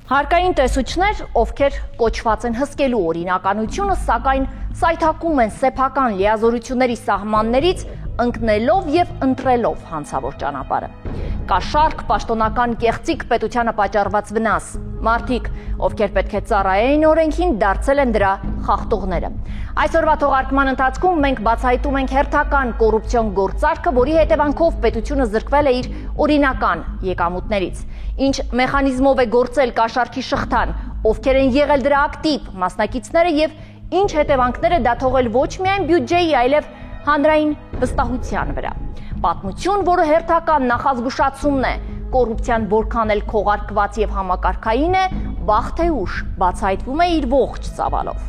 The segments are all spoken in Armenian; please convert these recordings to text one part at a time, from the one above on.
Հարկային տեսուչներ, ովքեր կոչված են հսկելու օրինականությունը, սակայն սայթակում են սեփական լիազորությունների սահմաններից, ընկնելով եւ ընտրելով հանցավոր ճանապարհը։ Կա շարք պաշտոնական կեղծիք պետությանը պատճառված վնաս։ Մարդիկ, ովքեր պետք է ծառայեն օրենքին, դարձել են դրա խախտողները։ Այսօրվա թողարկման ընթացքում մենք բացահայտում ենք հերթական կոռուպցիոն գործարքը, որի հետևանքով պետությունը զրկվել է իր օրինական եկամուտներից։ Ինչ մեխանիզմով է գործել կաշառքի շղթան, ովքեր են եղել դրա ակտիվ մասնակիցները եւ ինչ հետևանքներ է դա թողել ոչ միայն բյուջեի, այլև հանրային վստահության վրա։ Պատմություն, որը հերթական նախազգուշացումն է, կոռուպցիան որքան էլ քողարկված եւ համակարգային է, վաղ թե ուշ բացահայտվում է իր ողջ ծավալով։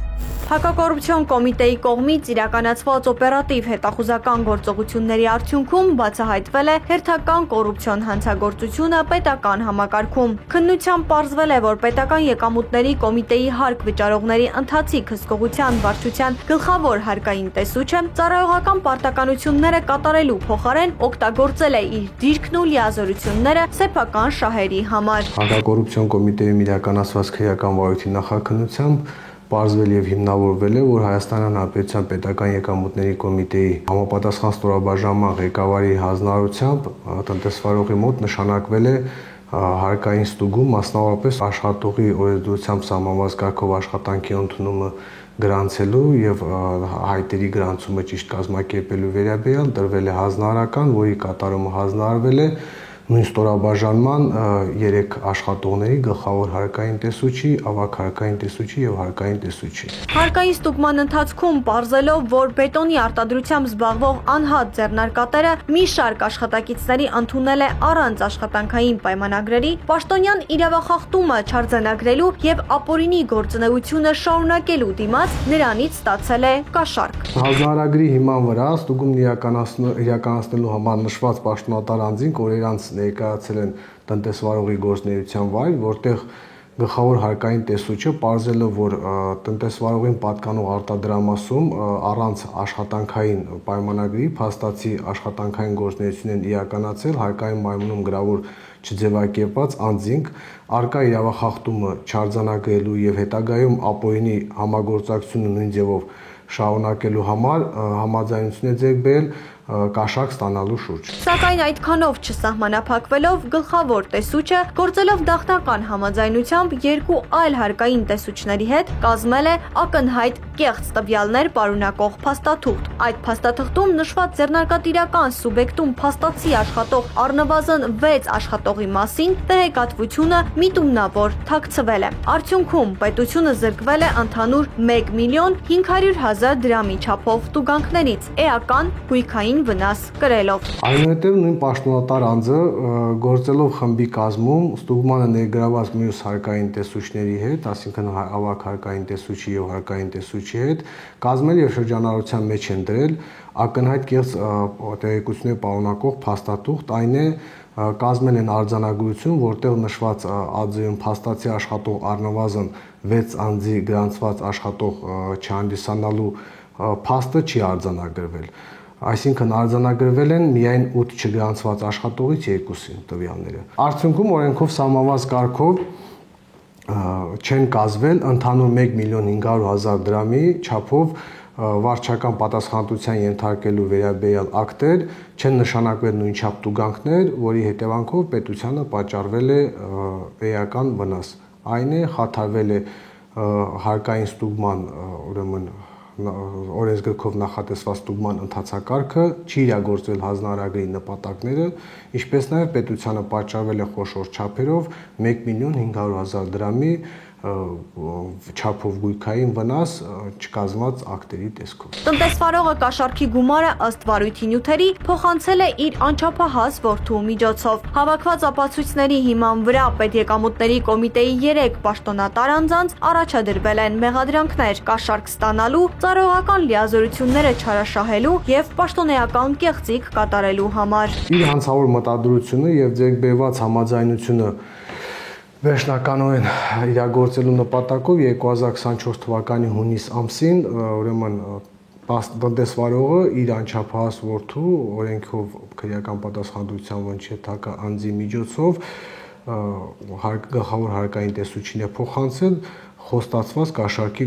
Հակակոռուպցիոն կոմիտեի կողմից իրականացված օպերատիվ հետախուզական գործողությունների արդյունքում բացահայտվել է հերթական կոռուպցիոն հանցագործությունը պետական համակարգում։ Քննությամբ պարզվել է, որ պետական եկամուտների կոմիտեի հարկ վճարողների ընթացիկ հսկողության վարչության գլխավոր հարկային տեսուչը ծառայողական պարտականությունները կատարելու փոխարեն օգտագործել է իր դիրքն ու լիազորությունները սեփական շահերի համար։ Հակակոռուպցիոն կոմիտեում իրականացված քրեական վարույթի նախաքննությամբ պարզվել եւ հիմնավորվել է, որ Հայաստանյան Հանրապետության պետական եկամուտների կոմիտեի համապատասխան ստորաբաժանման ղեկավարի հանձնարարությամբ տնտեսվարողի մոտ նշանակվել է հարկային ստուգում, մասնավորապես աշխատողի օրենսդրությամբ սահմանված կարգով աշխատանքի ընդունումը գրանցելու եւ հայտերի գրանցումը ճիշտ կազմակերպելու վերաբերյալ տրվել է հանձնարարական, որի կատարումը հանձնարարվել է նույն ստորաբաժանման 3 աշխատողների գլխավոր հարկային տեսուչի, ավագ հարկային տեսուչի եւ հարկային տեսուչի։ Հարկային ստուգման ընթացքում պարզելով, որ բետոնի արտադրությամբ զբաղվող անհատ ձեռնարկատերը մի շարք աշխատակիցների ընդունել է առանց աշխատանքային պայմանագրերի, պաշտոնյան իրավախախտումը չարձանագրելու եւ ապօրինի գործունեությունը շարունակելու դիմաց նրանից ստացել է կաշառք։ Հանձնարարագրի հիման վրա ստուգումն իրականացնելու համար նշված պաշտոնատար անձինք օրերանց ներկայացել են տնտեսվարողի գործունեության վայր, որտեղ գլխավոր հարկային տեսուչը պարզելով, որ տնտեսվարողին պատկանող արտադրամասում առանց աշխատանքային պայմանագրի փաստացի աշխատանքային գործունեություն են իրականացել հարկային պայմաններում գրավոր չձևակերպված անձինք արկա իրավախախտումը չարձանագրելու եւ հետագայում ապօրինի համագործակցությունը նույն ձևով շարունակելու համար համաձայնություն է ձեռք բերել կաշառք ստանալու շուրջ։ Սակայն այդքանով չսահմանափակվելով գլխավոր տեսուչը գործելով դախնական համաձայնությամբ երկու այլ հարկային տեսուչների հետ կազմել է ակնհայտ կեղծ տվյալներ պարունակող փաստաթուղթ։ Այդ փաստաթղթում նշված ձեռնարկատիրական սուբյեկտում փաստացի աշխատող առնվազն 6 աշխատողի մասին տեղեկատվությունը միտումնավոր թաքցվել է։ Արդյունքում պետությունը զրկվել է ընդհանուր 1.500.000 դրամի չափով տուգանքներից, էական գույքային վնաս կրելով։ Այնուհետև նույն պաշտոնատար անձը գործելով խմբի կազմում ստուգմանը ներգրաված մյուս հարկային տեսուչների հետ, այսինքն ավագ հարկային տեսուչի եւ հարկային տեսուչի հետ կազմել եւ շրջանառության մեջ են դրել ակնհայտ կեղծ տեղեկություններ պարունակող փաստաթուղթ, այն է կազմել են արձանագրություն, որտեղ նշված արձիում փաստացի աշխատող առնվազն 6 անձի գրանցված աշխատող չհանդիսանալու փաստը չի արձանագրվել։ Այսինքն արձանագրվել են միայն 8 չգրանցված աշխատողից 2-ի տվյալները։ Արդյունքում օրենքով սահմանված կարգով չեն կազմվել ընդհանուր 1.500.000 դրամի չափով վարչական պատասխանատվության ենթարկելու վերաբերյալ ակտեր, չեն նշանակվել նույնչափ տուգանքներ, որի հետևանքով պետությանը պատճառվել է էական վնաս։ Այն է խաթարվել է հարկային ստուգման, ուրեմն օրենսգրքով նախատեսված ստուգման ընթացակարգը, չի իրագործվել հանձնարարագրի նպատակները, ինչպես նաև պետությանը պատճառվել է խոշոր չափերով 1.500.000 դրամի չափով գույքային վնաս չկազմված ակտերի տեսքով։ Տնտեսվարողը կաշառքի գումարը ըստ վարույթի նյութերի փոխանցել է իր անչափահաս որդու միջոցով։ Հավաքված ապացույցների հիման վրա պետեկամուտների կոմիտեի 3 պաշտոնատար անձանց առաջադրվել են մեղադրանքներ կաշառք ստանալու, ծառայողական լիազորությունները չարաշահելու եւ պաշտոնեական կեղծիք կատարելու համար։ Իր հանցավոր մտադրությունը եւ ձեռք բերված համաձայնությունը վերջնականորեն իրագործելու նպատակով 2024 թվականի հունիս ամսին ուրեմն տնտեսվարողը իր անչափահաս որդու օրենքով քրեական պատասխանատվության վնչեցական անձի միջոցով գլխավոր հարկային տեսուչին է փոխանցել խոստացված կաշառքի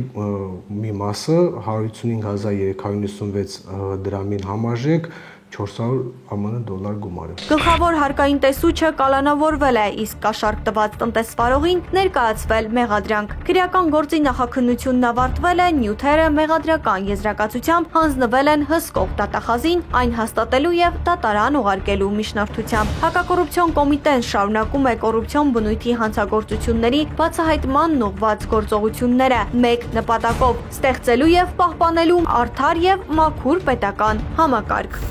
մի մասը 155,396 դրամին համարժեք 400 ԱՄՆ դոլար գումարը։ Գլխավոր հարկային տեսուչը կալանավորվել է, իսկ կաշառք տված տնտեսվարողին ներկայացվել մեղադրանք։ Քրեական գործի նախաքննությունն ավարտվել է, նյութերը մեղադրական եզրակացությամբ հանձնվել են հսկող դատախազին, այն հաստատելու եւ դատարան ուղարկելու միջնորդությամբ։ Հակակոռուպցիոն կոմիտեն շարունակում է կոռուպցիոն բնույթի հանցագործությունների բացահայտմանն ուղղված գործողությունները մեկ նպատակով՝ ստեղծելու եւ պահպանելու արդար եւ մաքուր պետական համակարգ։